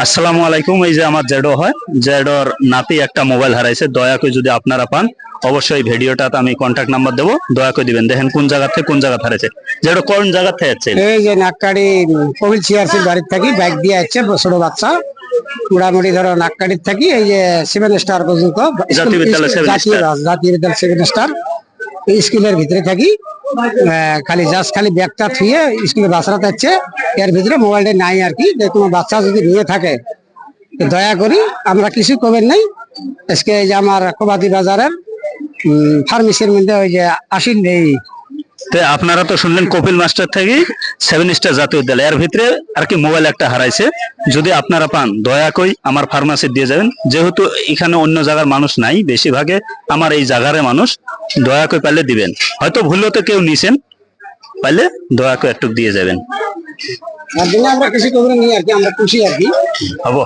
আসসালামু আলাইকুম। এই যে আমার জেডো হয়, জেডোর নাতি একটা মোবাইল হারাইছে। দয়া করে যদি আপনারা পান অবশ্যই ভিডিওটাতে আমি কন্ট্যাক্ট নাম্বার দেবো, দয়া করে দিবেন। দেখেন কোন জায়গা থেকে কোন জায়গা হারাইছে। জেডো কোন জায়গা থেকে যাচ্ছে? এই যে নাককাড়ি কবিল সিআরসির বাড়ির থাকি বাইক দিয়ে আসছে ছোট বাচ্চা, মোটামুটি ধরো নাককাড়ির থাকি এই যে 7 স্টার পর্যন্ত জাতীয় বিদ্যালয় 7 স্টার। জাতীয় বিদ্যালয় 7 স্টার এই স্কুলের ভিতরে থাকি। খালি ব্যাগটা থুয়ে স্কুলে বাসরা যাচ্ছে, এর ভিতরে মোবাইলটা নাই আর কি। যে কোনো বাচ্চা যদি নিয়ে থাকে তো দয়া করি, আমরা কিছু করবেন নাই। আজকে এই যে আমার কবাদি বাজারের ফার্মেসির মধ্যে ওই যে আসিন এই তো আপনারা তো শুনলেন কপিল মাস্টার থেকে 7 স্টার জাতীয় বিদ্যালয়, এর ভিতরে আর কি মোবাইল একটা হারাইছে। যদি আপনারা পান দয়া করে আমার ফার্মাসি দিয়ে যাবেন, যেহেতু এখানে অন্য জায়গার মানুষ নাই, বেশিরভাগে আমার এই জায়গার মানুষ। দয়া করে পারলে দিবেন, হয়তো ভুল হতে কেউ নিছেন, পারলে দয়া করে একটু দিয়ে যাবেন। আমরা কিছু করবেন নি আর কি, আমরা খুশি আর কি হবো।